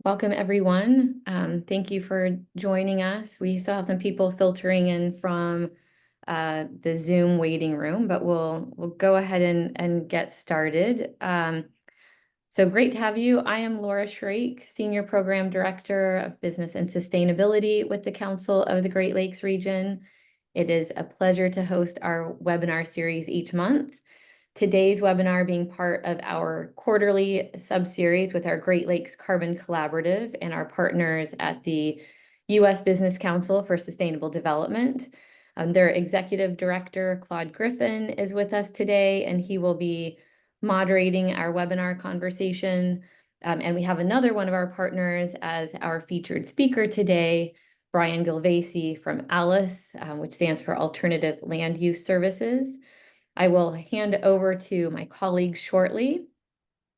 Welcome, everyone. Thank you for joining us. We still have some people filtering in from the Zoom waiting room, but we'll go ahead and get started. So great to have you. I am Laura Shrake, Senior Program Director of Business and Sustainability with the Council of the Great Lakes Region. It is a pleasure to host our webinar series each month. Today's webinar being part of our quarterly sub-series with our Great Lakes Carbon Collaborative and our partners at the U.S. Business Council for Sustainable Development. Their Executive Director, Claude Griffin, is with us today, and he will be moderating our webinar conversation. And we have another one of our partners as our featured speaker today, Bryan Gilvesy from ALUS, which stands for Alternative Land Use Services. I will hand over to my colleagues shortly.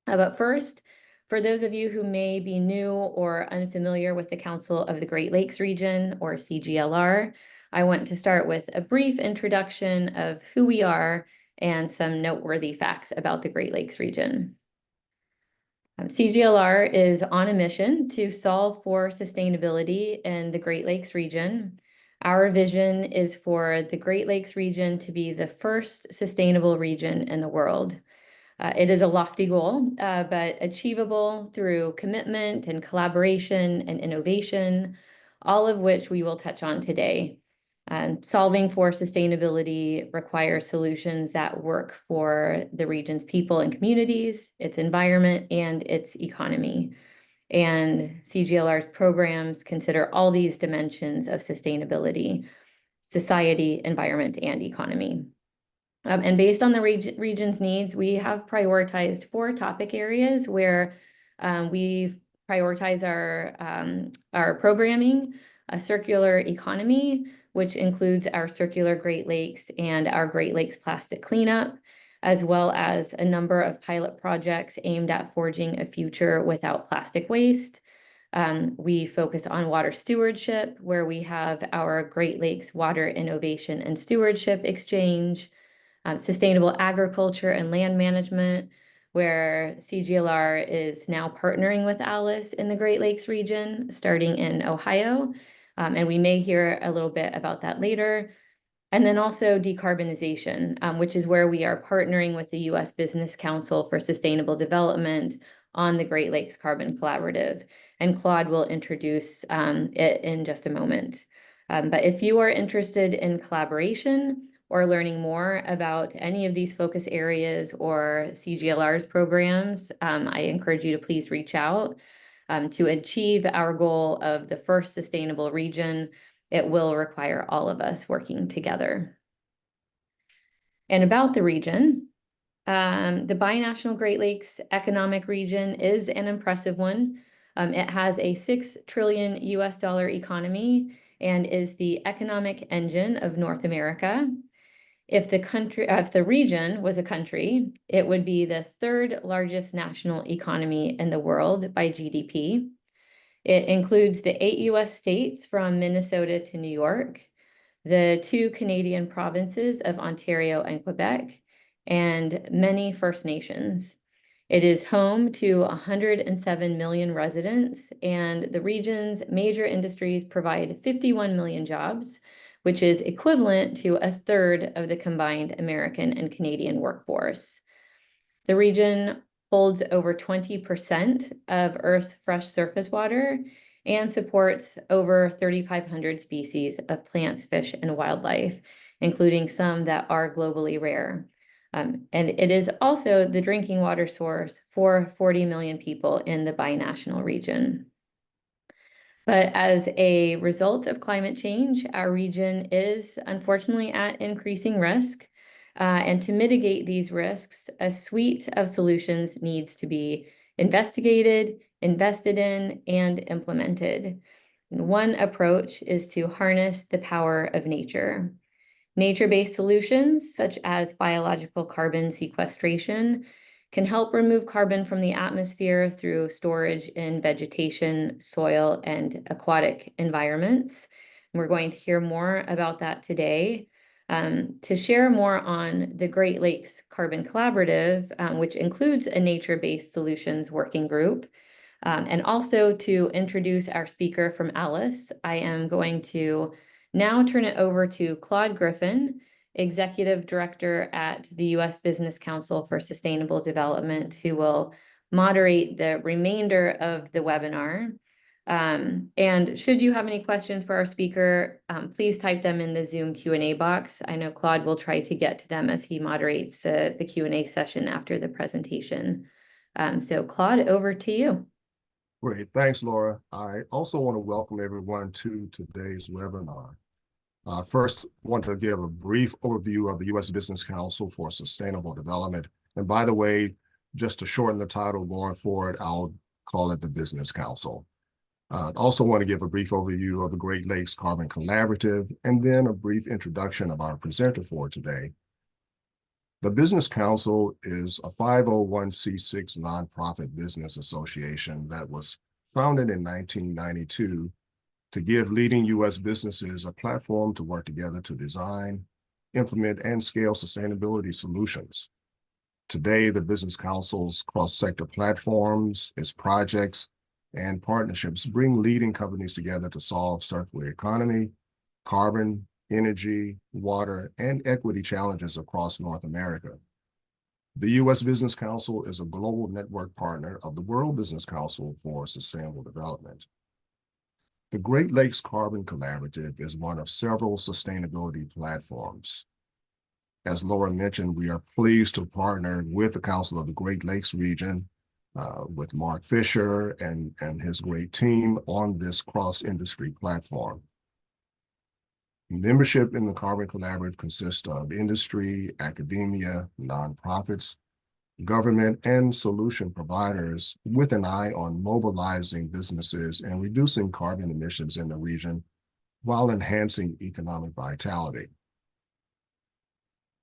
But first, for those of you who may be new or unfamiliar with the Council of the Great Lakes Region, or CGLR, I want to start with a brief introduction of who we are and some noteworthy facts about the Great Lakes region. CGLR is on a mission to solve for sustainability in the Great Lakes region. Our vision is for the Great Lakes region to be the first sustainable region in the world. It is a lofty goal, but achievable through commitment and collaboration and innovation, all of which we will touch on today. Solving for sustainability requires solutions that work for the region's people and communities, its environment, and its economy. And CGLR's programs consider all these dimensions of sustainability: society, environment, and economy. And based on the region's needs, we have prioritized 4 topic areas where we've prioritized our programming: a circular economy, which includes our Circular Great Lakes and our Great Lakes Plastic Cleanup, as well as a number of pilot projects aimed at forging a future without plastic waste. We focus on water stewardship, where we have our Great Lakes Water Innovation and Stewardship Exchange, sustainable agriculture and land management, where CGLR is now partnering with ALUS in the Great Lakes region, starting in Ohio. And we may hear a little bit about that later. And then also decarbonization, which is where we are partnering with the U.S. Business Council for Sustainable Development on the Great Lakes Carbon Collaborative. And Claude will introduce it in just a moment. But if you are interested in collaboration or learning more about any of these focus areas or CGLR's programs, I encourage you to please reach out. To achieve our goal of the first sustainable region, it will require all of us working together. And about the region, the binational Great Lakes economic region is an impressive one. It has a $6 trillion economy and is the economic engine of North America. If the region was a country, it would be the 3rd largest national economy in the world by GDP. It includes the 8 U.S. states from Minnesota to New York, the 2 Canadian provinces of Ontario and Quebec, and many First Nations. It is home to 107 million residents, and the region's major industries provide 51 million jobs, which is equivalent to 1/3 of the combined American and Canadian workforce. The region holds over 20% of Earth's fresh surface water and supports over 3,500 species of plants, fish, and wildlife, including some that are globally rare. And it is also the drinking water source for 40 million people in the binational region. But as a result of climate change, our region is unfortunately at increasing risk. And to mitigate these risks, a suite of solutions needs to be investigated, invested in, and implemented. And one approach is to harness the power of nature. Nature-based solutions, such as biological carbon sequestration, can help remove carbon from the atmosphere through storage in vegetation, soil, and aquatic environments. And we're going to hear more about that today. To share more on the Great Lakes Carbon Collaborative, which includes a nature-based solutions working group, And also to introduce our speaker from ALUS, I am going to now turn it over to Claude Griffin, Executive Director at the U.S. Business Council for Sustainable Development, who will moderate the remainder of the webinar. And should you have any questions for our speaker, please type them in the Zoom Q&A box. I know Claude will try to get to them as he moderates the Q&A session after the presentation. So Claude, over to you. Great, thanks, Laura. I also want to welcome everyone to today's webinar. First, I want to give a brief overview of the U.S. Business Council for Sustainable Development. And by the way, just to shorten the title going forward, I'll call it the Business Council. I also want to give a brief overview of the Great Lakes Carbon Collaborative, and then a brief introduction of our presenter for today. The Business Council is a 501c6 nonprofit business association that was founded in 1992 to give leading U.S. businesses a platform to work together to design, implement, and scale sustainability solutions. Today, the Business Council's cross-sector platforms, its projects, and partnerships bring leading companies together to solve circular economy, carbon, energy, water, and equity challenges across North America. The U.S. Business Council is a global network partner of the World Business Council for Sustainable Development. The Great Lakes Carbon Collaborative is one of several sustainability platforms. As Laura mentioned, we are pleased to partner with the Council of the Great Lakes region, with Mark Fisher and his great team on this cross-industry platform. Membership in the Carbon Collaborative consists of industry, academia, nonprofits, government, and solution providers with an eye on mobilizing businesses and reducing carbon emissions in the region while enhancing economic vitality.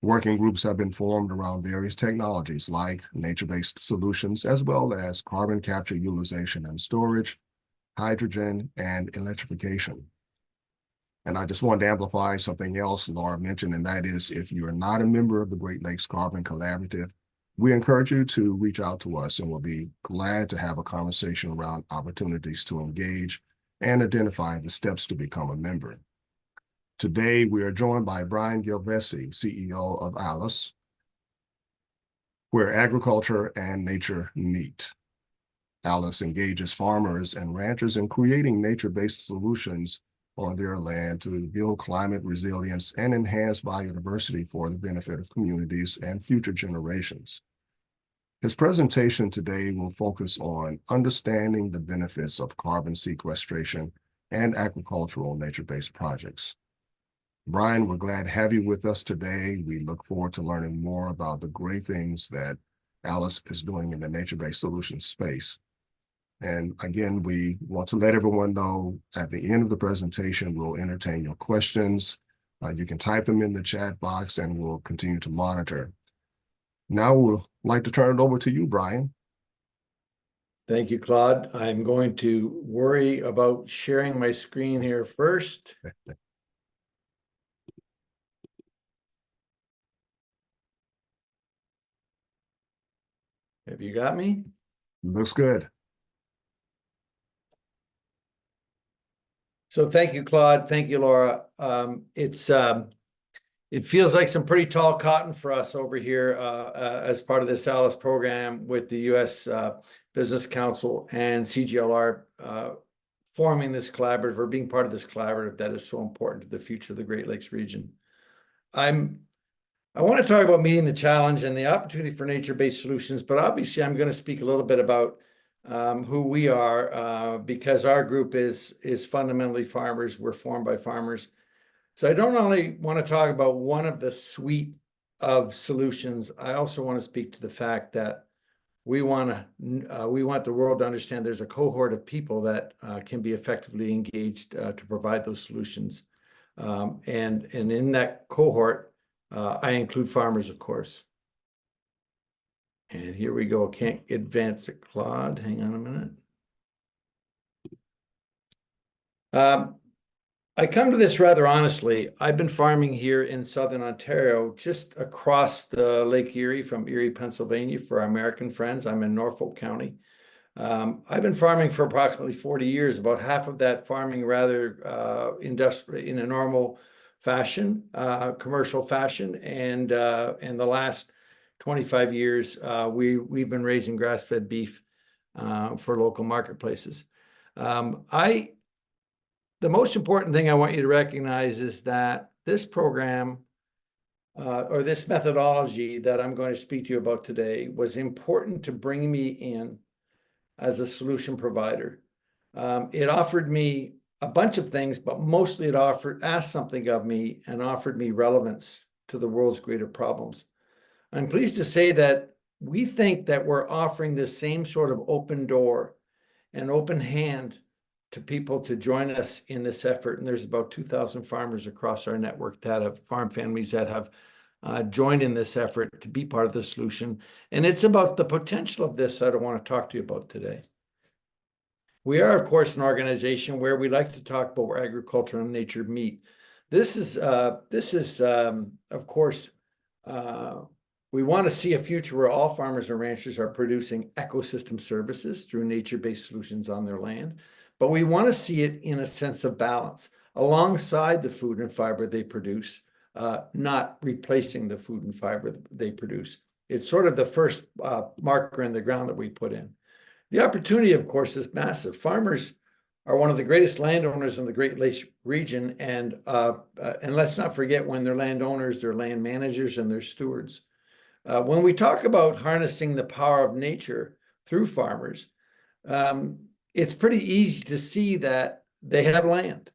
Working groups have been formed around various technologies like nature-based solutions, as well as carbon capture, utilization, and storage, hydrogen, and electrification. And I just wanted to amplify something else Laura mentioned, and that is if you're not a member of the Great Lakes Carbon Collaborative, we encourage you to reach out to us, and we'll be glad to have a conversation around opportunities to engage and identify the steps to become a member. Today, we are joined by Bryan Gilvesy, CEO of ALUS, where agriculture and nature meet. ALUS engages farmers and ranchers in creating nature-based solutions on their land to build climate resilience and enhance biodiversity for the benefit of communities and future generations. His presentation today will focus on understanding the benefits of carbon sequestration and agricultural nature-based projects. Bryan, we're glad to have you with us today. We look forward to learning more about the great things that ALUS is doing in the nature-based solutions space. And again, we want to let everyone know at the end of the presentation, we'll entertain your questions. You can type them in the chat box and we'll continue to monitor. Now we'd like to turn it over to you, Bryan. Thank you, Claude. I'm going to worry about sharing my screen here first. Have you got me? Looks good. So thank you, Claude. Thank you, Laura. It feels like some pretty tall cotton for us over here as part of this ALUS program with the U.S. Business Council and CGLR forming this collaborative or being part of this collaborative that is so important to the future of the Great Lakes region. I want to talk about meeting the challenge and the opportunity for nature-based solutions, but obviously I'm going to speak a little bit about who we are because our group is fundamentally farmers. We're formed by farmers. So I don't only want to talk about one of the suite of solutions. I also want to speak to the fact that we want the world to understand there's a cohort of people that can be effectively engaged to provide those solutions. And in that cohort, I include farmers, of course. And here we go. Can't advance it, Claude. Hang on a minute. I come to this rather honestly. I've been farming here in Southern Ontario, just across the Lake Erie from Erie, Pennsylvania, for our American friends. I'm in Norfolk County. I've been farming for approximately 40 years, about half of that farming rather industrial in a normal fashion, commercial fashion, and in the last 25 years, we've been raising grass-fed beef for local marketplaces. The most important thing I want you to recognize is that this program or this methodology that I'm going to speak to you about today was important to bring me in as a solution provider. It offered me a bunch of things, but mostly it asked something of me and offered me relevance to the world's greater problems. I'm pleased to say that we think that we're offering the same sort of open door and open hand to people to join us in this effort. And there's about 2,000 farmers across our network that have farm families that have joined in this effort to be part of the solution. And it's about the potential of this that I want to talk to you about today. We are, of course, an organization where we like to talk about where agriculture and nature meet. This is of course, we want to see a future where all farmers and ranchers are producing ecosystem services through nature-based solutions on their land. But we want to see it in a sense of balance alongside the food and fiber they produce, not replacing the food and fiber they produce. It's sort of the first marker in the ground that we put in. The opportunity, of course, is massive. Farmers are one of the greatest landowners in the Great Lakes region, and let's not forget, when they're landowners, they're land managers and they're stewards. When we talk about harnessing the power of nature through farmers, it's pretty easy to see that they have land,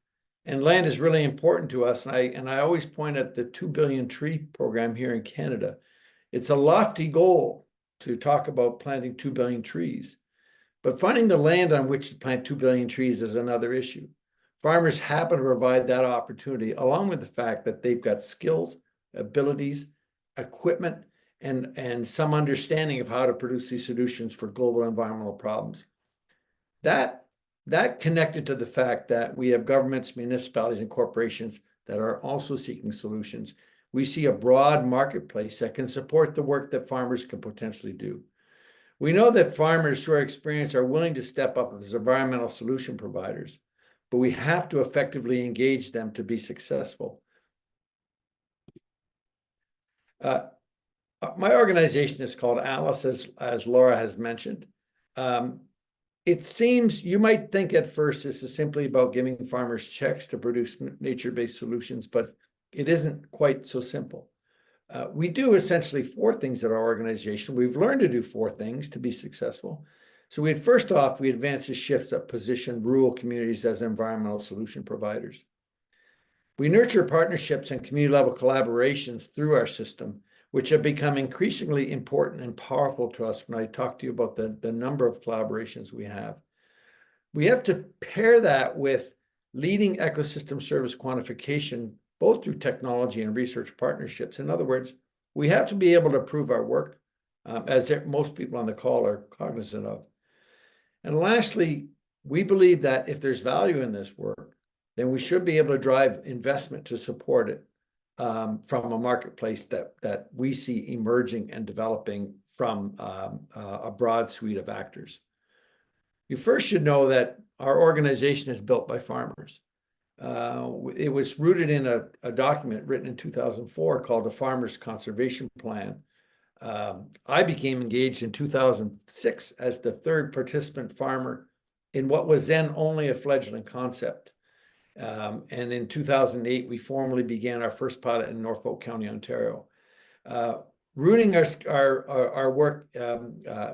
and land is really important to us. And I always point at the 2 billion tree program here in Canada. It's a lofty goal to talk about planting 2 billion trees, but finding the land on which to plant 2 billion trees is another issue. Farmers happen to provide that opportunity, along with the fact that they've got skills, abilities, equipment, and some understanding of how to produce these solutions for global environmental problems. That connected to the fact that we have governments, municipalities, and corporations that are also seeking solutions. We see a broad marketplace that can support the work that farmers can potentially do. We know that farmers who are experienced are willing to step up as environmental solution providers, but we have to effectively engage them to be successful. My organization is called ALUS, as Laura has mentioned. It seems, you might think at first this is simply about giving farmers checks to produce nature-based solutions, but it isn't quite so simple. We do essentially 4 things at our organization. We've learned to do 4 things to be successful. So first off, we advance the shifts that position rural communities as environmental solution providers. We nurture partnerships and community-level collaborations through our system, which have become increasingly important and powerful to us when I talk to you about the number of collaborations we have. We have to pair that with leading ecosystem service quantification, both through technology and research partnerships. In other words, we have to be able to prove our work, as most people on the call are cognizant of. And lastly, we believe that if there's value in this work, then we should be able to drive investment to support it from a marketplace that we see emerging and developing from a broad suite of actors. You first should know that our organization is built by farmers. It was rooted in a document written in 2004 called the Farmers Conservation Plan. I became engaged in 2006 as the 3rd participant farmer in what was then only a fledgling concept. And in 2008, we formally began our first pilot in Norfolk County, Ontario. Rooting our work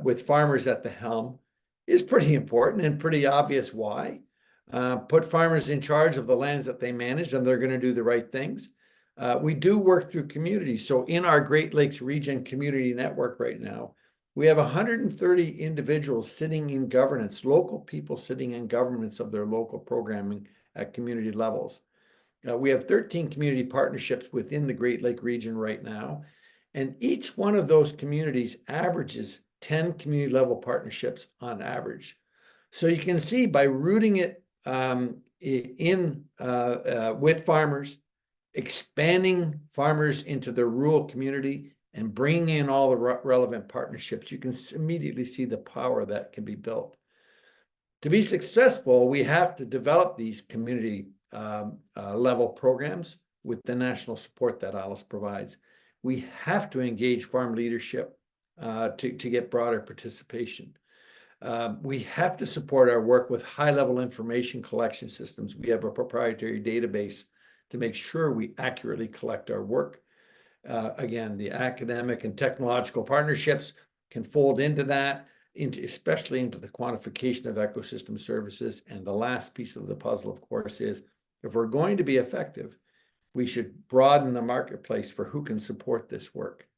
with farmers at the helm is pretty important and pretty obvious why. Put farmers in charge of the lands that they manage, and they're going to do the right things. We do work through communities. So in our Great Lakes Region Community Network right now, we have 130 individuals sitting in governance, local people sitting in governance of their local programming at community levels. We have 13 community partnerships within the Great Lake region right now, and each one of those communities averages 10 community level partnerships on average. So you can see, by rooting it with farmers, expanding farmers into the rural community, and bringing in all the relevant partnerships, you can immediately see the power that can be built. To be successful, we have to develop these community level programs with the national support that ALUS provides. We have to engage farm leadership to get broader participation. We have to support our work with high-level information collection systems. We have a proprietary database to make sure we accurately collect our work. Again, the academic and technological partnerships can fold into that, especially into the quantification of ecosystem services. And the last piece of the puzzle, of course, is if we're going to be effective, we should broaden the marketplace for who can support this work.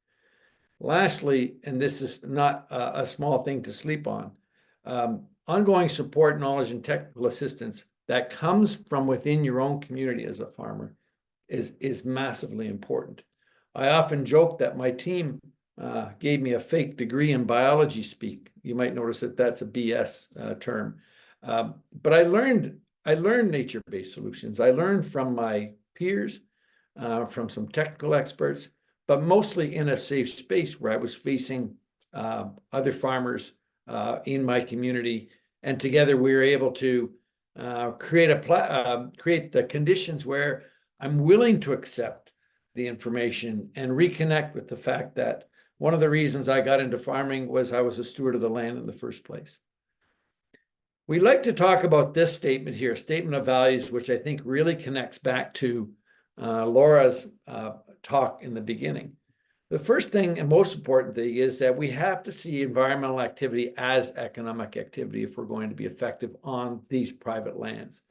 Lastly, and this is not a small thing to sleep on, ongoing support, knowledge, and technical assistance that comes from within your own community as a farmer is massively important. I often joke that my team gave me a fake degree in biology speak. You might notice that that's a BS term. But I learned nature-based solutions. I learned from my peers, from some technical experts, but mostly in a safe space where I was facing other farmers in my community. And together we were able to create the conditions where I'm willing to accept the information and reconnect with the fact that one of the reasons I got into farming was I was a steward of the land in the first place. We like to talk about this statement here, statement of values, which I think really connects back to Laura's talk in the beginning. The first thing and most important thing is that we have to see environmental activity as economic activity if we're going to be effective on these private lands.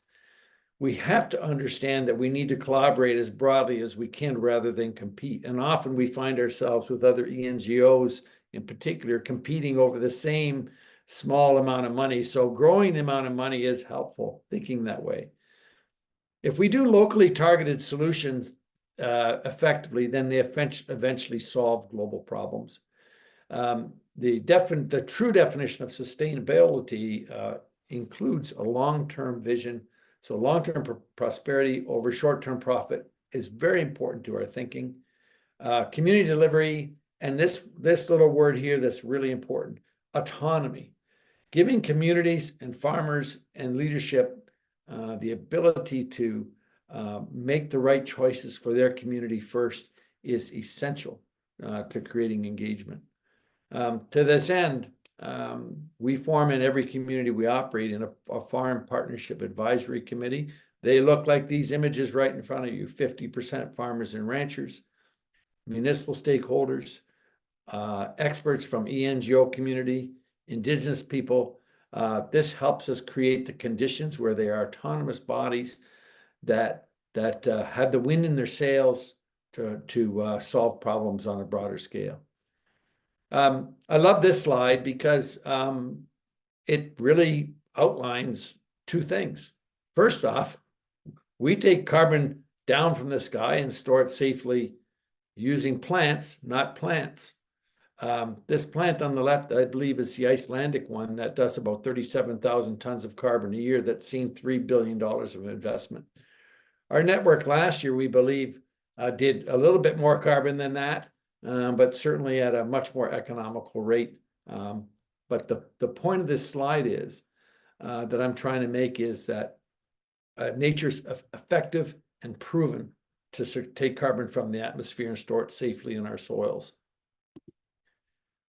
We have to understand that we need to collaborate as broadly as we can rather than compete. And often we find ourselves with other NGOs in particular competing over the same small amount of money. So growing the amount of money is helpful, thinking that way. If we do locally targeted solutions effectively, then they eventually solve global problems. The true definition of sustainability includes a long-term vision. So long-term prosperity over short-term profit is very important to our thinking. Community delivery, and this little word here that's really important, autonomy. Giving communities and farmers and leadership the ability to make the right choices for their community first is essential to creating engagement. To this end, we form in every community we operate in a farm partnership advisory committee. They look like these images right in front of you: 50% farmers and ranchers, municipal stakeholders, experts from ENGO community, Indigenous people. This helps us create the conditions where they are autonomous bodies that have the wind in their sails to solve problems on a broader scale. I love this slide because it really outlines two things. First off, we take carbon down from the sky and store it safely using plants, not plants. This plant on the left, I believe, is the Icelandic one that does about 37,000 tons of carbon a year that's seen $3 billion of investment. Our network last year, we believe, did a little bit more carbon than that, but certainly at a much more economical rate. But the point of this slide is that I'm trying to make is that nature's effective and proven to take carbon from the atmosphere and store it safely in our soils.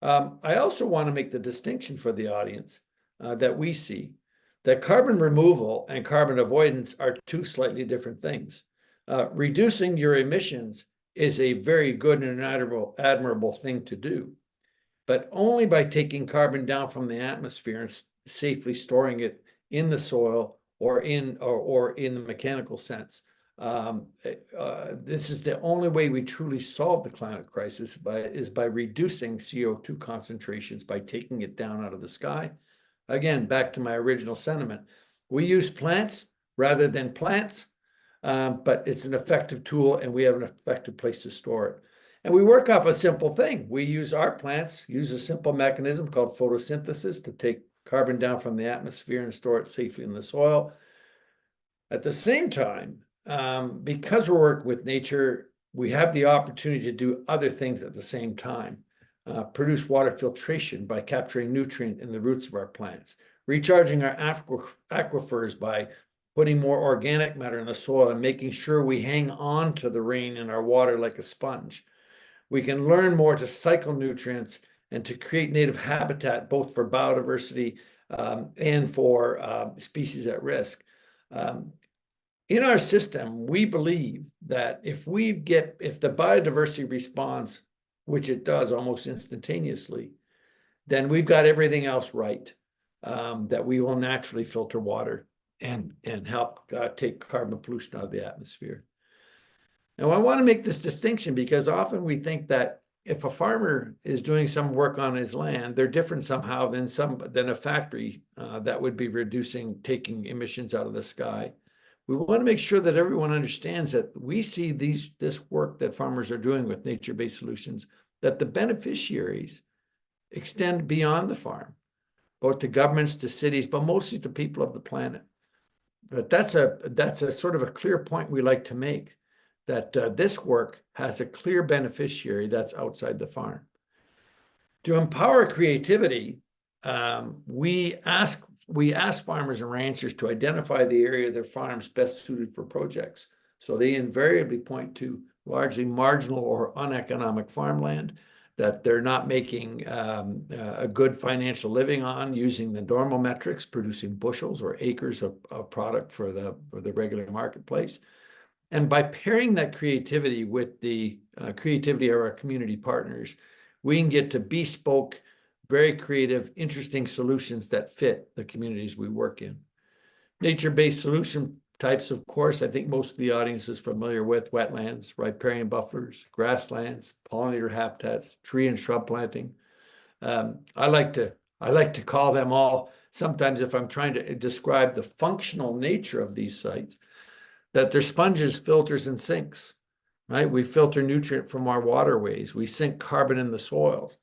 I also want to make the distinction for the audience that we see that carbon removal and carbon avoidance are two slightly different things. Reducing your emissions is a very good and admirable thing to do, but only by taking carbon down from the atmosphere and safely storing it in the soil or in the mechanical sense. This is the only way we truly solve the climate crisis is by reducing CO2 concentrations, by taking it down out of the sky. Again, back to my original sentiment. We use plants rather than plants, but it's an effective tool and we have an effective place to store it. And we work off a simple thing. Our plants use a simple mechanism called photosynthesis to take carbon down from the atmosphere and store it safely in the soil. At the same time, because we're working with nature, we have the opportunity to do other things at the same time. Produce water filtration by capturing nutrient in the roots of our plants, recharging our aquifers by putting more organic matter in the soil and making sure we hang on to the rain in our water like a sponge. We can learn more to cycle nutrients and to create native habitat, both for biodiversity and for species at risk. In our system, we believe that if the biodiversity responds, which it does almost instantaneously, then we've got everything else right, that we will naturally filter water and help take carbon pollution out of the atmosphere. Now, I want to make this distinction because often we think that if a farmer is doing some work on his land, they're different somehow than a factory that would be taking emissions out of the sky. We want to make sure that everyone understands that we see this work that farmers are doing with nature-based solutions, that the beneficiaries extend beyond the farm, both to governments, to cities, but mostly to people of the planet. But that's a sort of a clear point we like to make, that this work has a clear beneficiary that's outside the farm. To empower creativity, we ask farmers and ranchers to identify the area of their farms best suited for projects. So they invariably point to largely marginal or uneconomic farmland that they're not making a good financial living on using the normal metrics, producing bushels or acres of product for the regular marketplace. And by pairing that creativity with the creativity of our community partners, we can get to bespoke, very creative, interesting solutions that fit the communities we work in. Nature-based solution types, of course, I think most of the audience is familiar with: wetlands, riparian buffers, grasslands, pollinator habitats, tree and shrub planting. I like to call them all, sometimes if I'm trying to describe the functional nature of these sites, that they're sponges, filters, and sinks, right? We filter nutrient from our waterways. We sink carbon in the soils,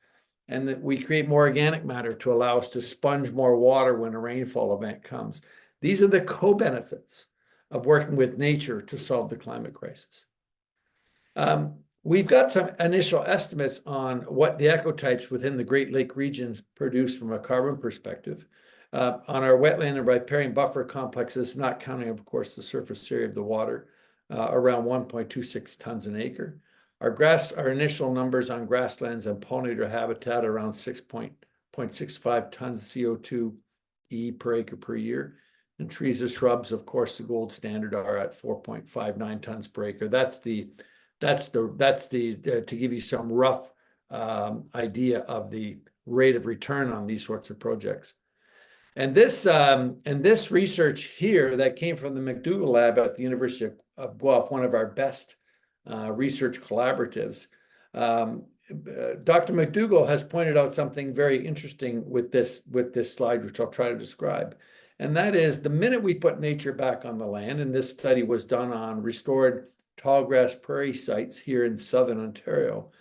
and that we create more organic matter to allow us to sponge more water when a rainfall event comes. These are the co-benefits of working with nature to solve the climate crisis. We've got some initial estimates on what the ecotypes within the Great Lake region produce from a carbon perspective. On our wetland and riparian buffer complexes, not counting, of course, the surface area of the water, around 1.26 tons an acre. Our initial numbers on grasslands and pollinator habitat around 6.65 tons CO2e per acre per year. And trees and shrubs, of course, the gold standard, are at 4.59 tons per acre. That's to give you some rough idea of the rate of return on these sorts of projects. And this research here that came from the McDougall lab at the University of Guelph, one of our best research collaboratives. Dr. McDougall has pointed out something very interesting with this slide, which I'll try to describe. And that is, the minute we put nature back on the land, and this study was done on restored tallgrass prairie sites here in southern Ontario,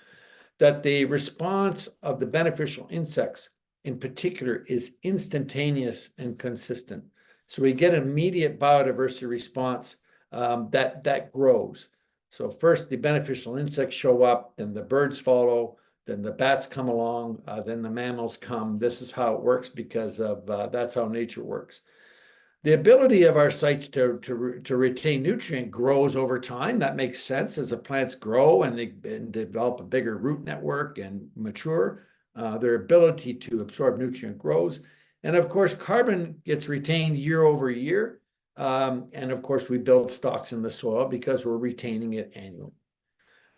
that the response of the beneficial insects in particular is instantaneous and consistent. So we get immediate biodiversity response that grows. So first the beneficial insects show up, then the birds follow, then the bats come along, then the mammals come. This is how it works because of that's how nature works. The ability of our sites to retain nutrient grows over time. That makes sense as the plants grow and they develop a bigger root network and mature. Their ability to absorb nutrient grows. And of course, carbon gets retained year over year. And of course, we build stocks in the soil because we're retaining it annually.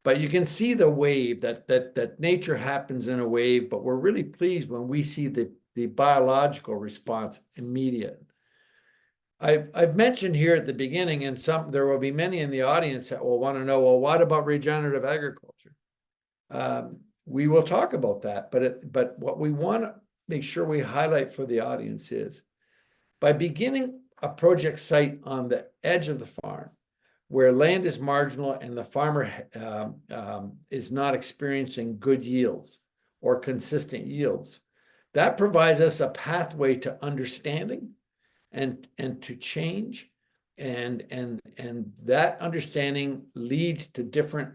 But you can see the wave, that nature happens in a wave, but we're really pleased when we see the biological response immediate. I've mentioned here at the beginning, and there will be many in the audience that will want to know, well, what about regenerative agriculture? We will talk about that, but what we want to make sure we highlight for the audience is, by beginning a project site on the edge of the farm, where land is marginal and the farmer is not experiencing good yields or consistent yields, that provides us a pathway to understanding and to change and that understanding leads to different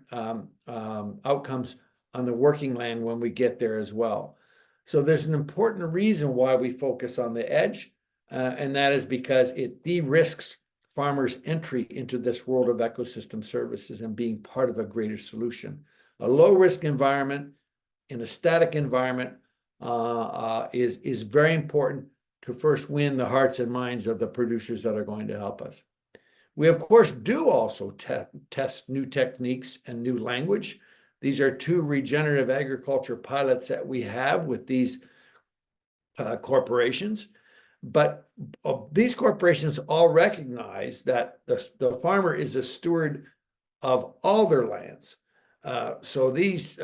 outcomes on the working land when we get there as well. So there's an important reason why we focus on the edge, and that is because it de-risks farmers' entry into this world of ecosystem services and being part of a greater solution. A low-risk environment in a static environment is very important to first win the hearts and minds of the producers that are going to help us. We, of course, do also test new techniques and new language. These are 2 regenerative agriculture pilots that we have with these corporations. But these corporations all recognize that the farmer is a steward of all their lands. So these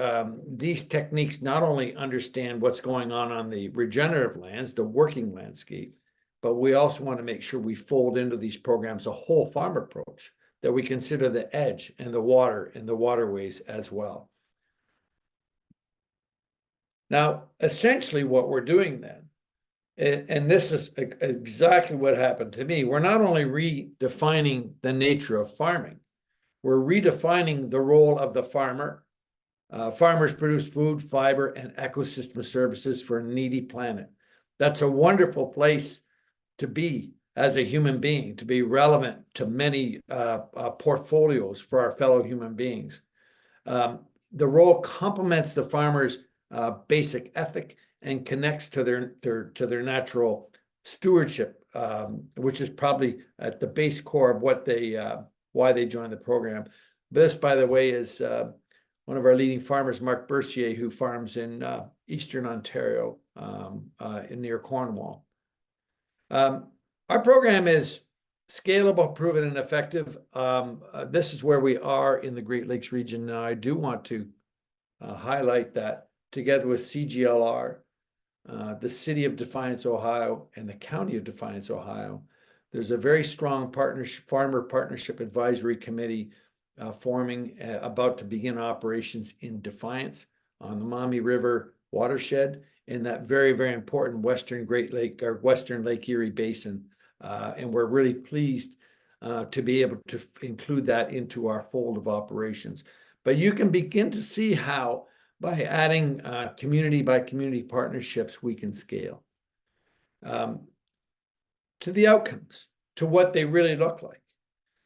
techniques not only understand what's going on the regenerative lands, the working landscape, but we also want to make sure we fold into these programs a whole farm approach, that we consider the edge and the water and the waterways as well. Now, essentially what we're doing then, and this is exactly what happened to me, we're not only redefining the nature of farming, we're redefining the role of the farmer. Farmers produce food, fiber, and ecosystem services for a needy planet. That's a wonderful place to be as a human being, to be relevant to many portfolios for our fellow human beings. The role complements the farmer's basic ethic and connects to their natural stewardship, which is probably at the base core of what why they joined the program. This, by the way, is one of our leading farmers, Mark Bercier, who farms in Eastern Ontario, near Cornwall. Our program is scalable, proven, and effective. This is where we are in the Great Lakes region. Now, I do want to highlight that together with CGLR, the City of Defiance, Ohio, and the County of Defiance, Ohio, there's a very strong farmer partnership advisory committee forming, about to begin operations in Defiance on the Maumee River watershed in that very, very important Western Great Lake or Western Lake Erie Basin. And we're really pleased to be able to include that into our fold of operations. But you can begin to see how by adding community by community partnerships, we can scale. To the outcomes, to what they really look like.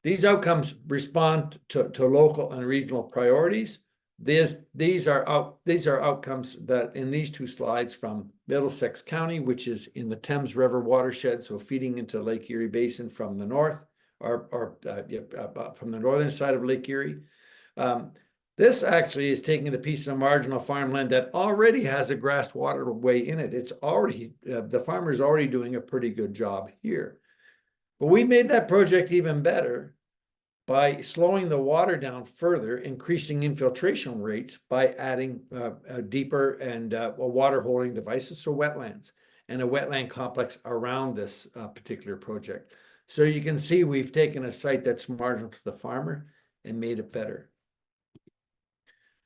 These outcomes respond to local and regional priorities. These are outcomes that in these 2 slides from Middlesex County, which is in the Thames River watershed, so feeding into Lake Erie Basin from the north, or from the northern side of Lake Erie. This actually is taking a piece of marginal farmland that already has a grassed waterway in it. It's already, the farmer is already doing a pretty good job here. But we made that project even better by slowing the water down further, increasing infiltration rates by adding deeper and water holding devices, so wetlands, and a wetland complex around this particular project. So you can see we've taken a site that's marginal to the farmer and made it better.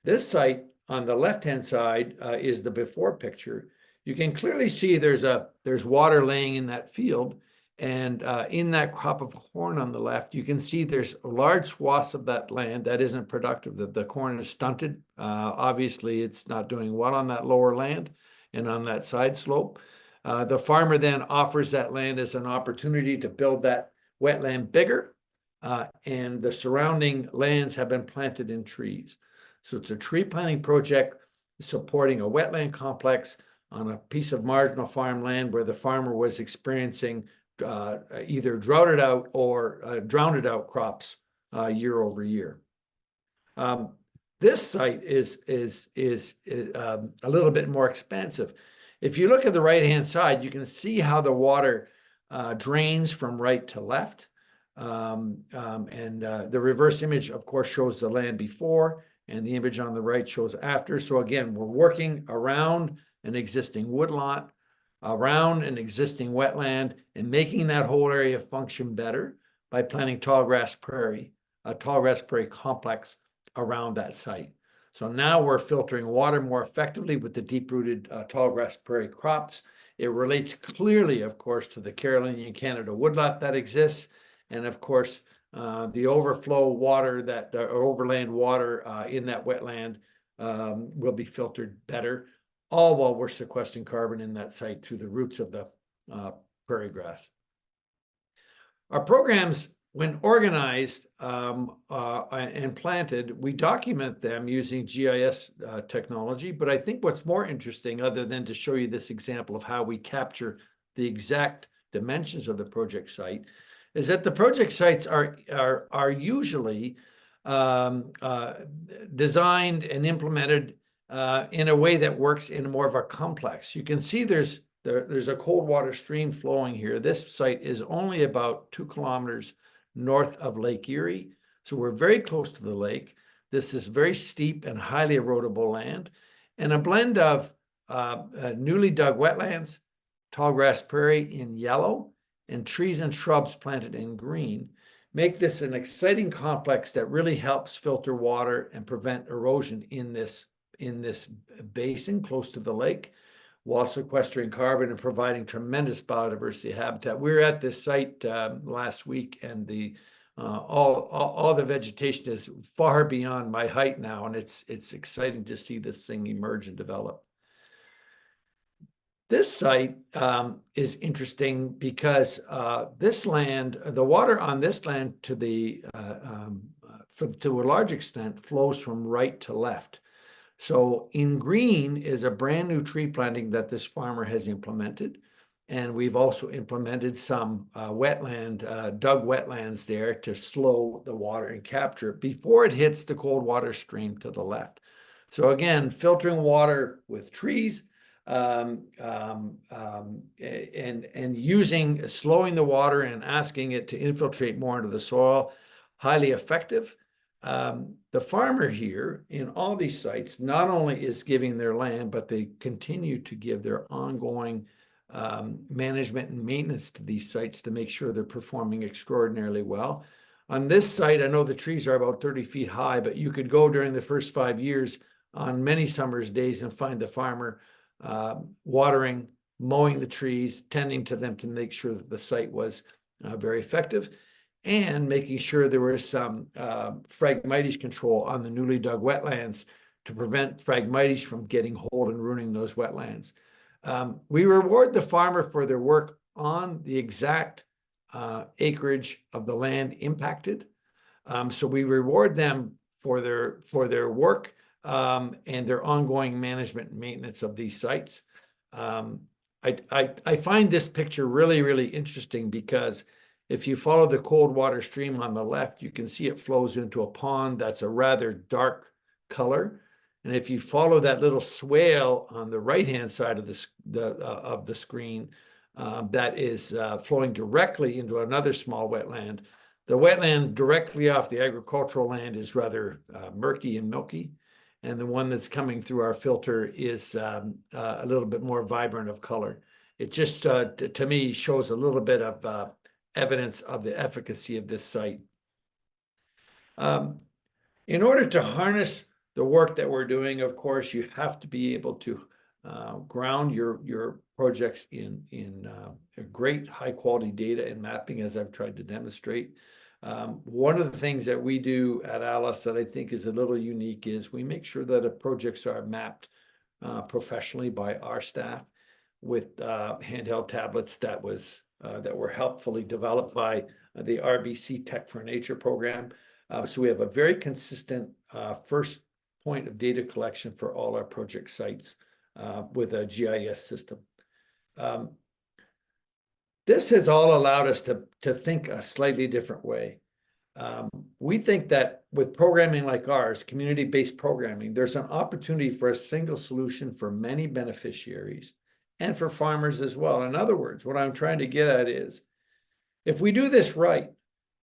This site on the left-hand side is the before picture. You can clearly see there's water laying in that field, and in that crop of corn on the left, you can see there's large swaths of that land that isn't productive. The corn is stunted. Obviously, it's not doing well on that lower land and on that side slope. The farmer then offers that land as an opportunity to build that wetland bigger, and the surrounding lands have been planted in trees. So it's a tree planting project supporting a wetland complex on a piece of marginal farmland where the farmer was experiencing either droughted out or drowned out crops year over year. This site is a little bit more expansive. If you look at the right-hand side, you can see how the water drains from right to left. The reverse image, of course, shows the land before, and the image on the right shows after. So again, we're working around an existing woodlot, around an existing wetland, and making that whole area function better by planting tall grass prairie, a tall grass prairie complex around that site. So now we're filtering water more effectively with the deep-rooted tall grass prairie crops. It relates clearly, of course, to the Carolinian Canada woodlot that exists, And of course, the overflow water or overland water in that wetland will be filtered better, all while we're sequestering carbon in that site through the roots of the prairie grass. Our programs, when organized and planted, we document them using GIS technology. But I think what's more interesting, other than to show you this example of how we capture the exact dimensions of the project site, is that the project sites are usually designed and implemented in a way that works in more of a complex. You can see there's a cold water stream flowing here. This site is only about 2 kilometers north of Lake Erie, so we're very close to the lake. This is very steep and highly erodible land, and a blend of newly dug wetlands, tall grass prairie in yellow, and trees and shrubs planted in green make this an exciting complex that really helps filter water and prevent erosion in this basin close to the lake, while sequestering carbon and providing tremendous biodiversity habitat. We were at this site last week, and all the vegetation is far beyond my height now, and it's exciting to see this thing emerge and develop. This site is interesting because this land, the water on this land to a large extent flows from right to left. So in green is a brand new tree planting that this farmer has implemented. And we've also implemented some dug wetlands there to slow the water and capture it before it hits the cold water stream to the left. So again, filtering water with trees and slowing the water and asking it to infiltrate more into the soil, highly effective. The farmer here in all these sites not only is giving their land, but they continue to give their ongoing management and maintenance to these sites to make sure they're performing extraordinarily well. On this site, I know the trees are about 30 feet high, but you could go during the first 5 years on many summer's days and find the farmer watering, mowing the trees, tending to them to make sure that the site was very effective, and making sure there was some Phragmites control on the newly dug wetlands to prevent Phragmites from getting hold and ruining those wetlands. We reward the farmer for their work on the exact acreage of the land impacted. So we reward them for their work and their ongoing management and maintenance of these sites. I find this picture really, really interesting because if you follow the cold water stream on the left, you can see it flows into a pond that's a rather dark color. And if you follow that little swale on the right-hand side of the screen, that is flowing directly into another small wetland. The wetland directly off the agricultural land is rather murky and milky. And the one that's coming through our filter is a little bit more vibrant of color. It just, to me, shows a little bit of evidence of the efficacy of this site. In order to harness the work that we're doing, of course, you have to be able to ground your projects in great high quality data and mapping, as I've tried to demonstrate. One of the things that we do at ALUS that I think is a little unique is we make sure that the projects are mapped professionally by our staff with handheld tablets that were helpfully developed by the RBC Tech for Nature program. So we have a very consistent first point of data collection for all our project sites with a GIS system. This has all allowed us to think a slightly different way. We think that with programming like ours, community-based programming, there's an opportunity for a single solution for many beneficiaries and for farmers as well. In other words, what I'm trying to get at is, if we do this right,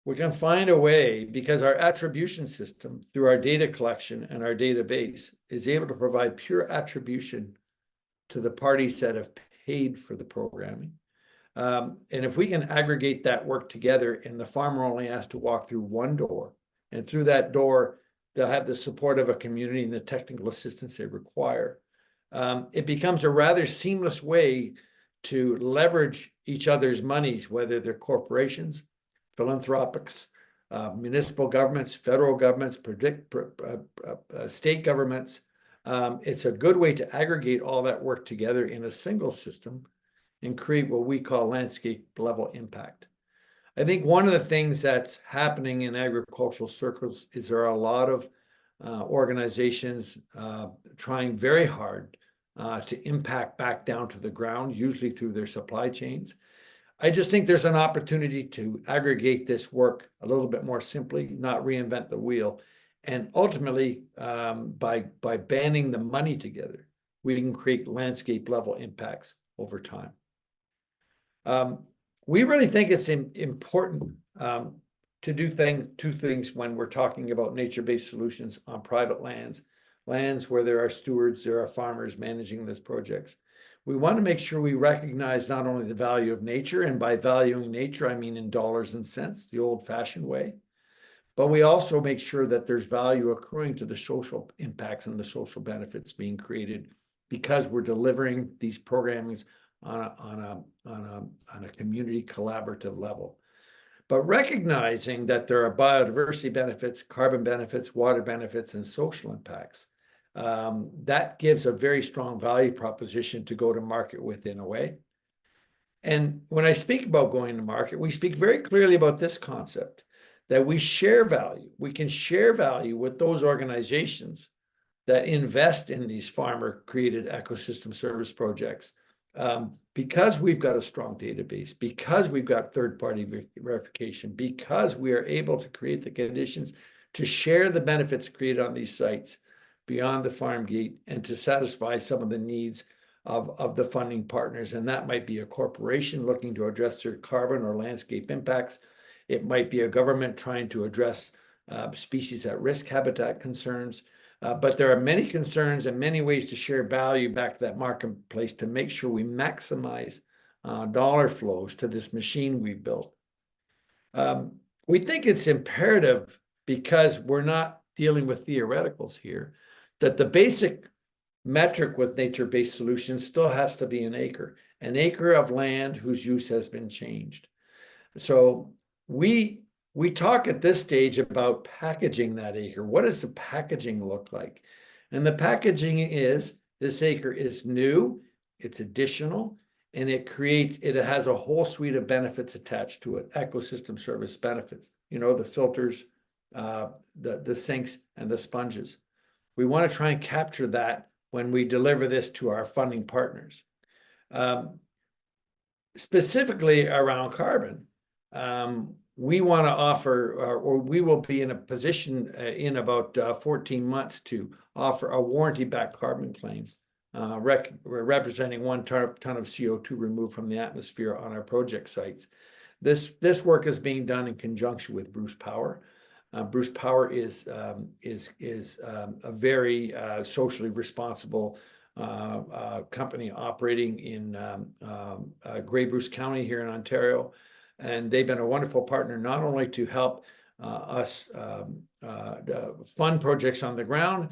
we can find a way, because our attribution system through our data collection and our database is able to provide pure attribution to the parties that have paid for the programming. And if we can aggregate that work together and the farmer only has to walk through one door, and through that door, they'll have the support of a community and the technical assistance they require, it becomes a rather seamless way to leverage each other's monies, whether they're corporations, philanthropics, municipal governments, federal governments, state governments. It's a good way to aggregate all that work together in a single system and create what we call landscape level impact. I think one of the things that's happening in agricultural circles is there are a lot of organizations trying very hard to impact back down to the ground, usually through their supply chains. I just think there's an opportunity to aggregate this work a little bit more simply, not reinvent the wheel. And ultimately, by banding the money together, we can create landscape level impacts over time. We really think it's important to do two things when we're talking about nature-based solutions on private lands where there are stewards, there are farmers managing those projects. We want to make sure we recognize not only the value of nature, and by valuing nature, I mean in dollars and cents, the old-fashioned way, but we also make sure that there's value accruing to the social impacts and the social benefits being created because we're delivering these programs on a community collaborative level. But recognizing that there are biodiversity benefits, carbon benefits, water benefits, and social impacts, that gives a very strong value proposition to go to market with in a way. And when I speak about going to market, we speak very clearly about this concept, that we share value. We can share value with those organizations that invest in these farmer-created ecosystem service projects. Because we've got a strong database, because we've got third-party verification, because we are able to create the conditions to share the benefits created on these sites beyond the farm gate and to satisfy some of the needs of the funding partners. And that might be a corporation looking to address their carbon or landscape impacts. It might be a government trying to address species at risk habitat concerns. But there are many concerns and many ways to share value back to that marketplace to make sure we maximize dollar flows to this machine we've built. We think it's imperative, because we're not dealing with theoreticals here, that the basic metric with nature-based solutions still has to be an acre of land whose use has been changed. So we talk at this stage about packaging that acre. What does the packaging look like? And the packaging is, this acre is new, it's additional, and it has a whole suite of benefits attached to it, ecosystem service benefits, the filters, the sinks, and the sponges. We want to try and capture that when we deliver this to our funding partners. Specifically around carbon, we want to offer, or we will be in a position in about 14 months to offer a warranty-backed carbon claim, representing 1 ton of CO2 removed from the atmosphere on our project sites. This work is being done in conjunction with Bruce Power. Bruce Power is a very socially responsible company operating in Grey Bruce County here in Ontario. And they've been a wonderful partner, not only to help us fund projects on the ground,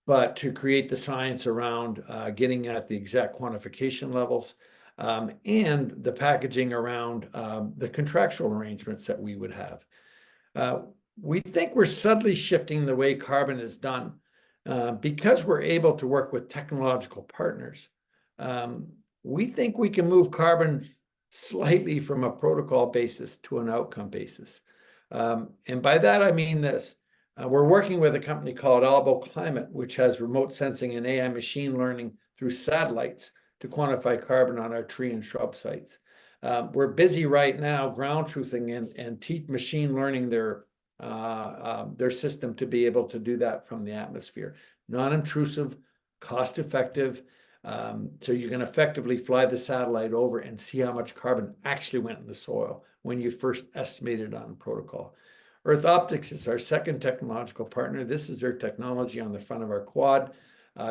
but to create the science around getting at the exact quantification levels and the packaging around the contractual arrangements that we would have. We think we're subtly shifting the way carbon is done because we're able to work with technological partners. We think we can move carbon slightly from a protocol basis to an outcome basis. And by that, I mean this. We're working with a company called Albo Climate, which has remote sensing and AI machine learning through satellites to quantify carbon on our tree and shrub sites. We're busy right now ground truthing and teach machine learning their system to be able to do that from the atmosphere. Non-intrusive, cost-effective, so you can effectively fly the satellite over and see how much carbon actually went in the soil when you first estimated on a protocol. Earth Optics is our second technological partner. This is their technology on the front of our quad.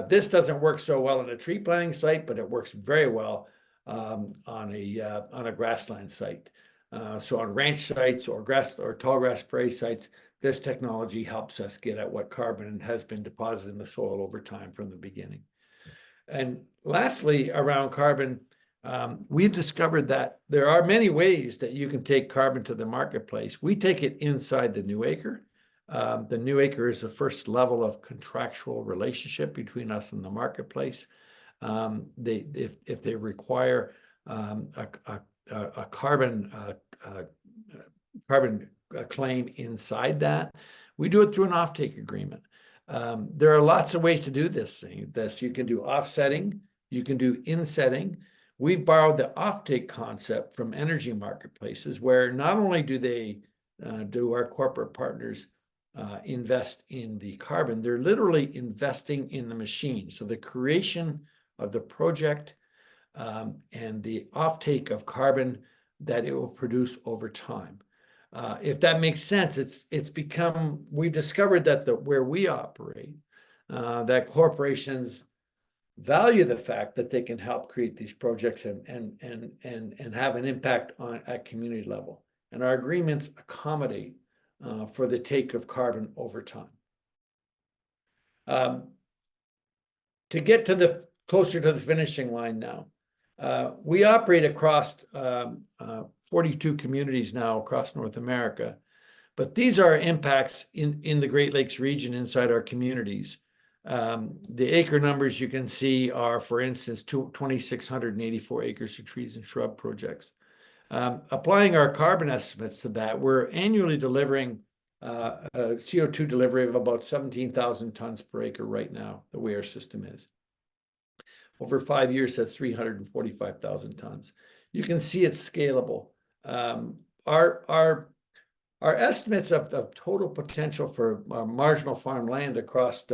This doesn't work so well on a tree planting site, but it works very well on a grassland site. So on ranch sites or tall grass prairie sites, this technology helps us get at what carbon has been deposited in the soil over time from the beginning. And lastly, around carbon, we've discovered that there are many ways that you can take carbon to the marketplace. We take it inside the new acre. The new acre is the first level of contractual relationship between us and the marketplace. If they require a carbon claim inside that, we do it through an offtake agreement. There are lots of ways to do this. You can do offsetting, you can do insetting. We've borrowed the offtake concept from energy marketplaces, where not only do our corporate partners invest in the carbon, they're literally investing in the machine. So the creation of the project and the offtake of carbon that it will produce over time. If that makes sense, we discovered that where we operate, that corporations value the fact that they can help create these projects and have an impact at community level. And our agreements accommodate for the take of carbon over time. To get to closer to the finishing line now, we operate across 42 communities now across North America, but these are impacts in the Great Lakes region inside our communities. The acre numbers you can see are, for instance, 2,684 acres of trees and shrub projects. Applying our carbon estimates to that, we're annually delivering a CO2 delivery of about 17,000 tons per acre right now, the way our system is. Over 5 years, that's 345,000 tons. You can see it's scalable. Our estimates of the total potential for marginal farm land across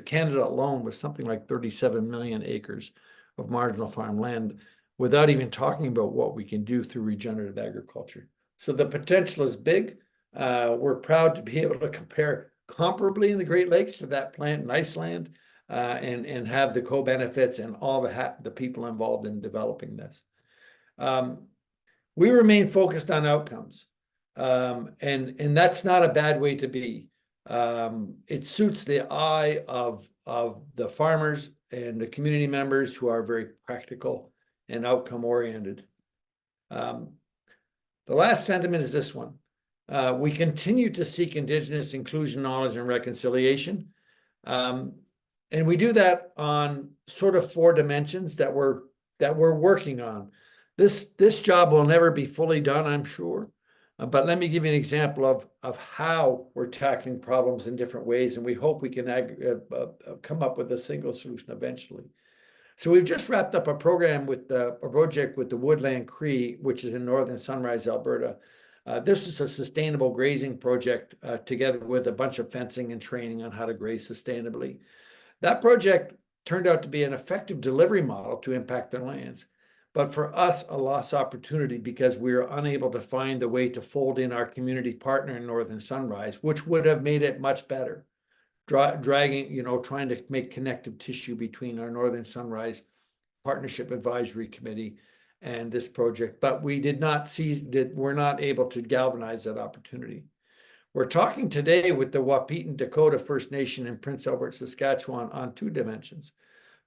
Canada alone was something like 37 million acres of marginal farm land, without even talking about what we can do through regenerative agriculture. So the potential is big. We're proud to be able to compare comparably in the Great Lakes to that plant in Iceland, and have the co-benefits and all the people involved in developing this. We remain focused on outcomes, and that's not a bad way to be. It suits the eye of the farmers and the community members who are very practical and outcome oriented. The last sentiment is this one. We continue to seek Indigenous inclusion, knowledge, and reconciliation. And we do that on sort of 4 dimensions that we're working on. This job will never be fully done, I'm sure. But let me give you an example of how we're tackling problems in different ways, and we hope we can come up with a single solution eventually. So we've just wrapped up a program with a project with the Woodland Cree, which is in northern Sunrise, Alberta. This is a sustainable grazing project together with a bunch of fencing and training on how to graze sustainably. That project turned out to be an effective delivery model to impact their lands, but for us, a lost opportunity because we were unable to find the way to fold in our community partner in Northern Sunrise, which would have made it much better. Trying to make connective tissue between our Northern Sunrise Partnership Advisory Committee and this project, but we did not see that we're not able to galvanize that opportunity. We're talking today with the Wahpeton Dakota First Nation in Prince Albert, Saskatchewan on 2 dimensions.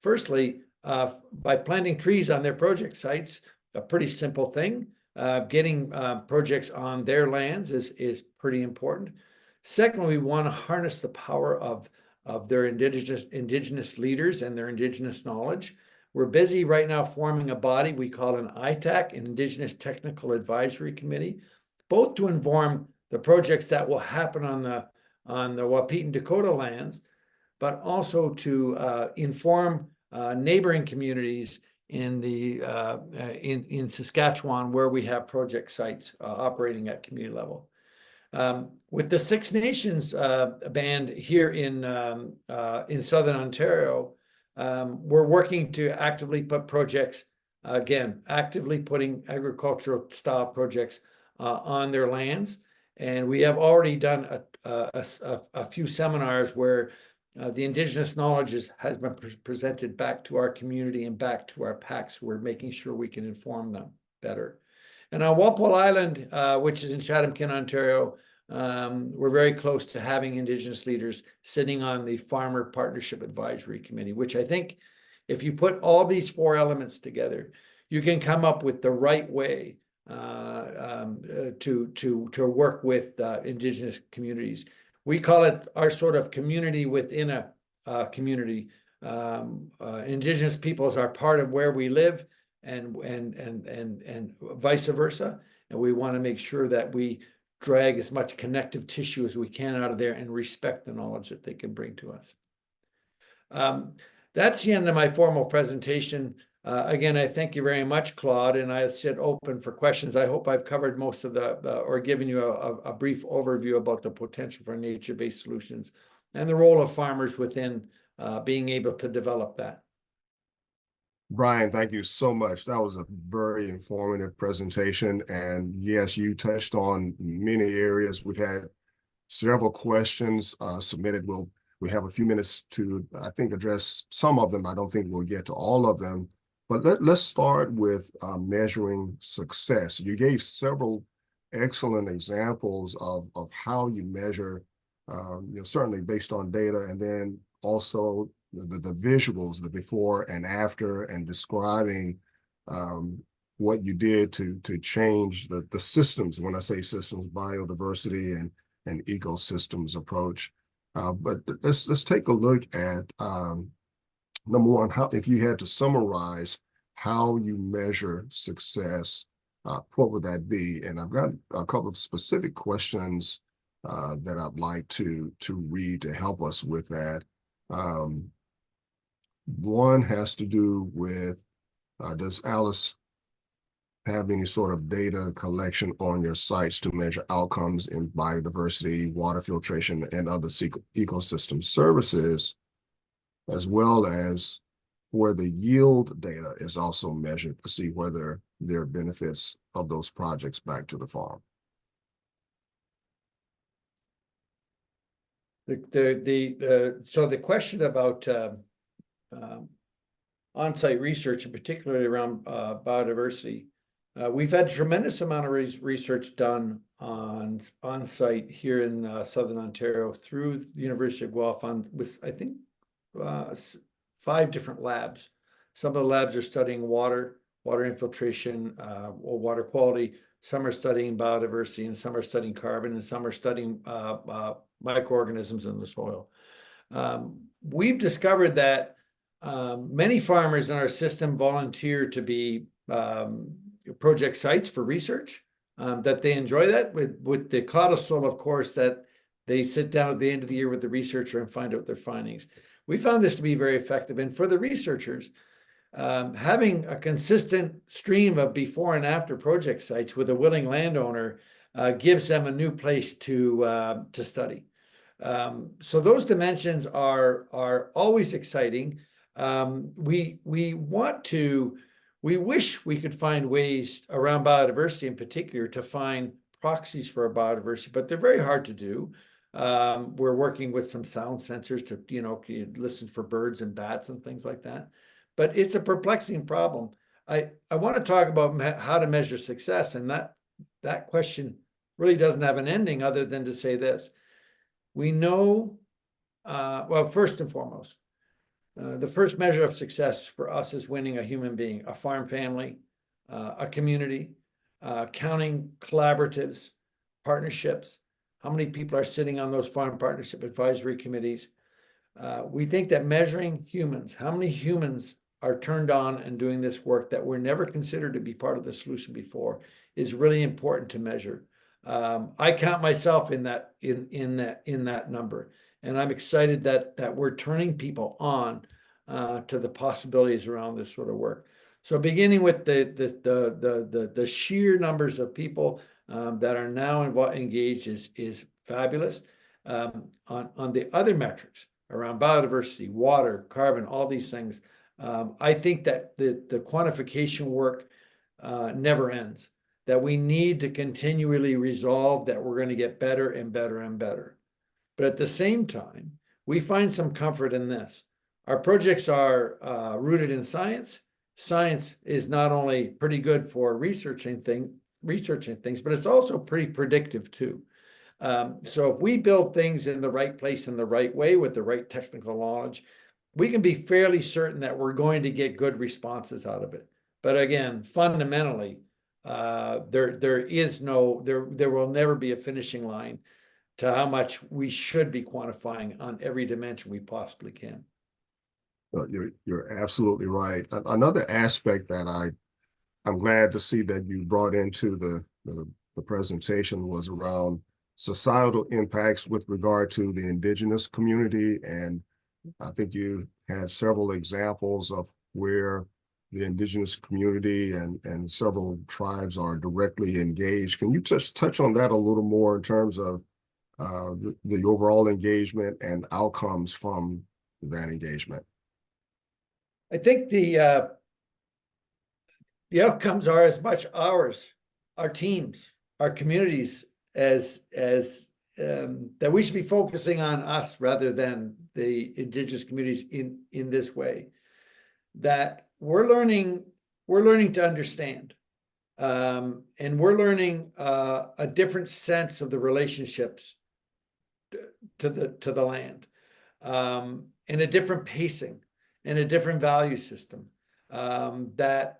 Firstly, by planting trees on their project sites, a pretty simple thing. Getting projects on their lands is pretty important. Secondly, we want to harness the power of their indigenous leaders and their indigenous knowledge. We're busy right now forming a body we call an ITAC, an Indigenous Technical Advisory Committee, both to inform the projects that will happen on the Wahpeton Dakota lands, but also to inform neighboring communities in Saskatchewan where we have project sites operating at community level. With the Six Nations band here in Southern Ontario, we're working to actively put projects, actively putting agricultural style projects on their lands. And we have already done a few seminars where the Indigenous knowledge has been presented back to our community and back to our PACs. We're making sure we can inform them better. And on Walpole Island, which is in Chatham-Kent, Ontario, we're very close to having Indigenous leaders sitting on the Farmer Partnership Advisory Committee, which I think if you put all these 4 elements together, you can come up with the right way to work with Indigenous communities. We call it our sort of community within a community. Indigenous peoples are part of where we live, and vice versa. And we want to make sure that we drag as much connective tissue as we can out of there and respect the knowledge that they can bring to us. That's the end of my formal presentation. Again, I thank you very much, Claude, and I sit open for questions. I hope I've covered most of or given you a brief overview about the potential for nature-based solutions and the role of farmers within being able to develop that. Bryan, thank you so much. That was a very informative presentation. And yes, you touched on many areas. We've had several questions submitted. We have a few minutes to, I think, address some of them. I don't think we'll get to all of them. But let's start with measuring success. You gave several excellent examples of how you measure, certainly based on data, and then also the visuals, the before and after, and describing what you did to change the systems. When I say systems, biodiversity and ecosystems approach. But let's take a look at number one, how, if you had to summarize how you measure success, what would that be? And I've got a couple of specific questions that I'd like to read to help us with that. One has to do with, does ALUS have any sort of data collection on your sites to measure outcomes in biodiversity, water filtration, and other ecosystem services, as well as where the yield data is also measured to see whether there are benefits of those projects back to the farm? So the question about on-site research, and particularly around biodiversity, we've had a tremendous amount of research done on-site here in Southern Ontario through the University of Guelph with, I think, 5 different labs. Some of the labs are studying water infiltration, or water quality. Some are studying biodiversity, and some are studying carbon, and some are studying microorganisms in the soil. We've discovered that many farmers in our system volunteer to be project sites for research, that they enjoy that with the codicil, of course, that they sit down at the end of the year with the researcher and find out their findings. We found this to be very effective. And for the researchers, having a consistent stream of before and after project sites with a willing landowner gives them a new place to study. So those dimensions are always exciting. We wish we could find ways around biodiversity in particular to find proxies for our biodiversity, but they're very hard to do. We're working with some sound sensors to, listen for birds and bats and things like that. But it's a perplexing problem. I want to talk about how to measure success, and that question really doesn't have an ending other than to say this. We know, well, first and foremost, the first measure of success for us is winning a human being, a farm family, a community, counting collaboratives, partnerships. How many people are sitting on those farm partnership advisory committees? We think that measuring humans, how many humans are turned on and doing this work that were never considered to be part of the solution before, is really important to measure. I count myself in that number, and I'm excited that we're turning people on to the possibilities around this sort of work. So beginning with the sheer numbers of people that are now engaged is fabulous. On the other metrics around biodiversity, water, carbon, all these things, I think that the quantification work never ends, that we need to continually resolve that we're going to get better and better and better. But at the same time, we find some comfort in this. Our projects are rooted in science. Science is not only pretty good for researching things, but it's also pretty predictive too. So if we build things in the right place in the right way with the right technical knowledge, we can be fairly certain that we're going to get good responses out of it. But again, fundamentally, there will never be a finishing line to how much we should be quantifying on every dimension we possibly can. You're absolutely right. Another aspect that I'm glad to see that you brought into the presentation was around societal impacts with regard to the indigenous community. And I think you had several examples of where the indigenous community and several tribes are directly engaged. Can you just touch on that a little more in terms of the overall engagement and outcomes from that engagement? I think the outcomes are as much ours, our teams, our communities, as that we should be focusing on us rather than the indigenous communities in this way. That we're learning to understand, and we're learning a different sense of the relationships to the land, and a different pacing and a different value system, that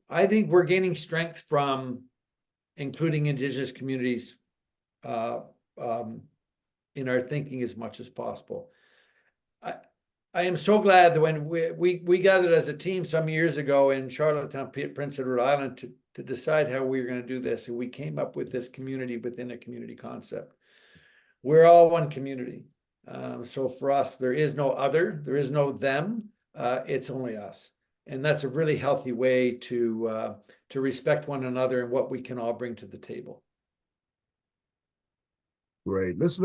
I think we're gaining strength from including indigenous communities in our thinking as much as possible. I am so glad that when we gathered as a team some years ago in Charlottetown, Prince Edward Island, to decide how we were going to do this, and we came up with this community within a community concept. We're all one community. So for us, there is no other, there is no them, it's only us. And that's a really healthy way to respect one another and what we can all bring to the table. Great. Let's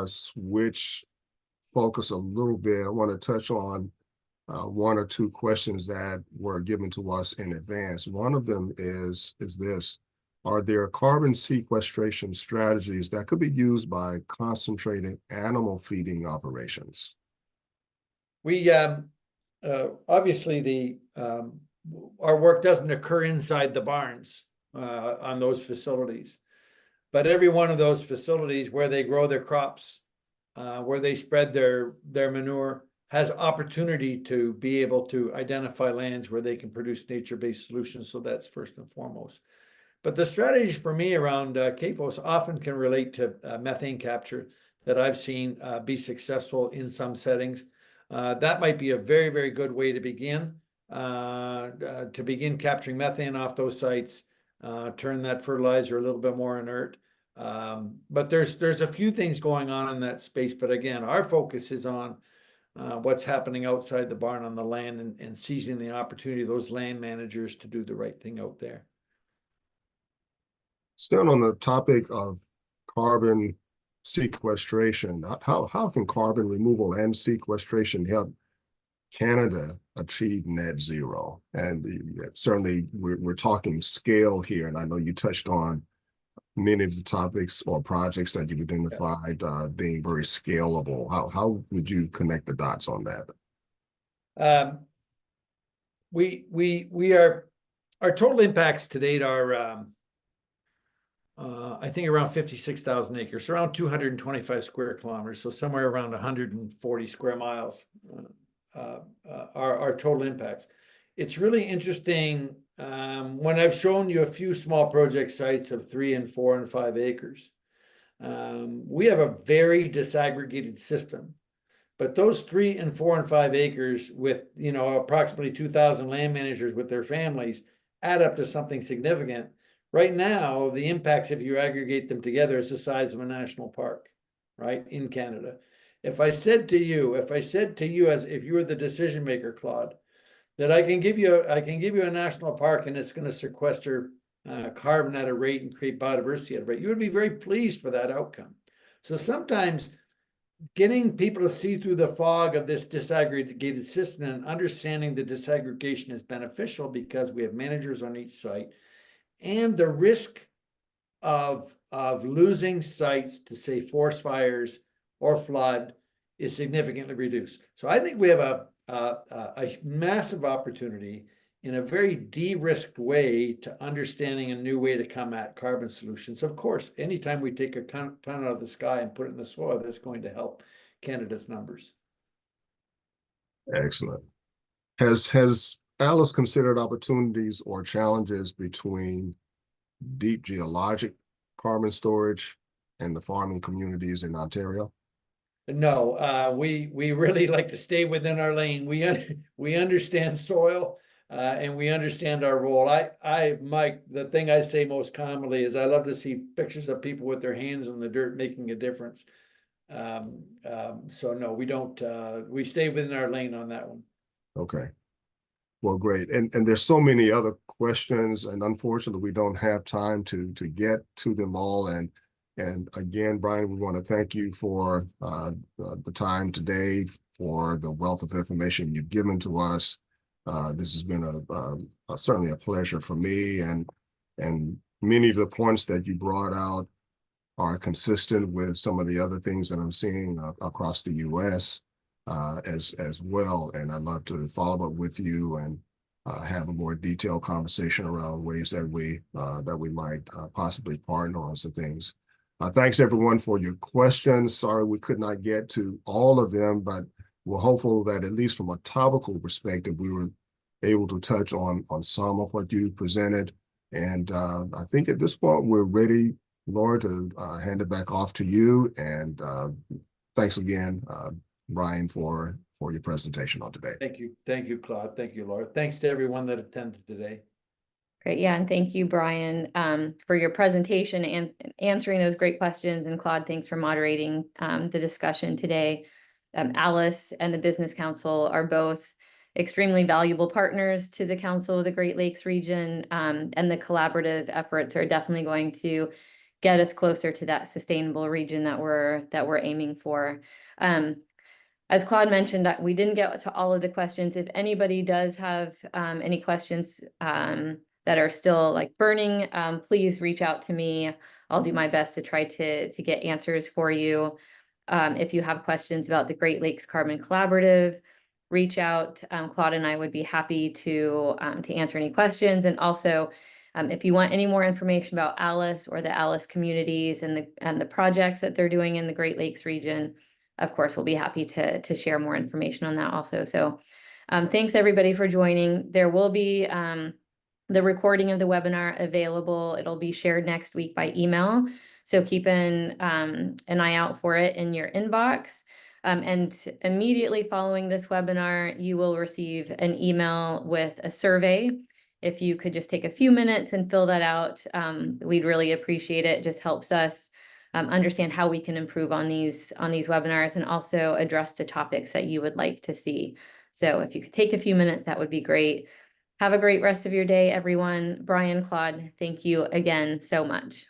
switch focus a little bit. I want to touch on one or two questions that were given to us in advance. One of them is this: are there carbon sequestration strategies that could be used by concentrated animal feeding operations? We obviously our work doesn't occur inside the barns on those facilities, but every one of those facilities where they grow their crops, where they spread their manure, has opportunity to be able to identify lands where they can produce nature-based solutions. So that's first and foremost. But the strategies for me around CAFOs often can relate to methane capture that I've seen be successful in some settings. That might be a very, very good way to begin capturing methane off those sites, turn that fertilizer a little bit more inert. But there's a few things going on in that space. But again, our focus is on what's happening outside the barn on the land, and seizing the opportunity of those land managers to do the right thing out there. Still on the topic of carbon sequestration, how can carbon removal and sequestration help Canada achieve net zero? And certainly we're talking scale here, and I know you touched on many of the topics or projects that you've identified being very scalable. How would you connect the dots on that? Our total impacts to date are I think around 56,000 acres, around 225 square kilometers, so somewhere around 140 square miles our total impacts. It's really interesting when I've shown you a few small project sites of 3 and 4 and 5 acres. We have a very disaggregated system, but those 3 and 4 and 5 acres with approximately 2,000 land managers with their families add up to something significant. Right now, the impacts, if you aggregate them together, is the size of a national park, right, in Canada. If I said to you, as if you were the decision maker, Claude, that I can give you a national park and it's going to sequester carbon at a rate and create biodiversity at a rate, you would be very pleased for that outcome. So sometimes getting people to see through the fog of this disaggregated system and understanding the disaggregation is beneficial, because we have managers on each site, and the risk of losing sites to, say, forest fires or flood is significantly reduced. So I think we have a massive opportunity in a very de-risked way to understanding a new way to come at carbon solutions. Of course, anytime we take a ton out of the sky and put it in the soil, that's going to help Canada's numbers. Excellent. Has ALUS considered opportunities or challenges between deep geologic carbon storage and the farming communities in Ontario? No, we really like to stay within our lane. We understand soil, and we understand our role. Mike, the thing I say most commonly is I love to see pictures of people with their hands in the dirt making a difference. So no, we don't, we stay within our lane on that one. Okay. Well, great. And there's so many other questions, and unfortunately, we don't have time to get to them all. And again, Bryan, we want to thank you for the time today, for the wealth of information you've given to us. This has been certainly a pleasure for me, and many of the points that you brought out are consistent with some of the other things that I'm seeing across the U.S. As well. And I'd love to follow up with you and have a more detailed conversation around ways that we might possibly partner on some things. Thanks everyone for your questions. Sorry we could not get to all of them, but we're hopeful that at least from a topical perspective, we were able to touch on some of what you presented. And I think at this point, we're ready, Laura, to hand it back off to you. And thanks again, Bryan, for your presentation on today. Thank you, Claude. Thank you, Laura. Thanks to everyone that attended today. Great. Yeah. And thank you, Bryan, for your presentation and answering those great questions. And Claude, thanks for moderating the discussion today. ALUS and the Business Council are both extremely valuable partners to the Council of the Great Lakes region. And the collaborative efforts are definitely going to get us closer to that sustainable region that we're aiming for. As Claude mentioned, that we didn't get to all of the questions. If anybody does have any questions that are still like burning, please reach out to me. I'll do my best to try to get answers for you. If you have questions about the Great Lakes Carbon Collaborative, reach out. Claude and I would be happy to answer any questions. And also, if you want any more information about ALUS or the ALUS communities and the projects that they're doing in the Great Lakes region, of course, we'll be happy to share more information on that also. So thanks everybody for joining. There will be the recording of the webinar available. It'll be shared next week by email. So keep an eye out for it in your inbox. And immediately following this webinar, you will receive an email with a survey. If you could just take a few minutes and fill that out, we'd really appreciate it. It just helps us understand how we can improve on these webinars and also address the topics that you would like to see. So if you could take a few minutes, that would be great. Have a great rest of your day, everyone. Bryan, Claude, thank you again so much.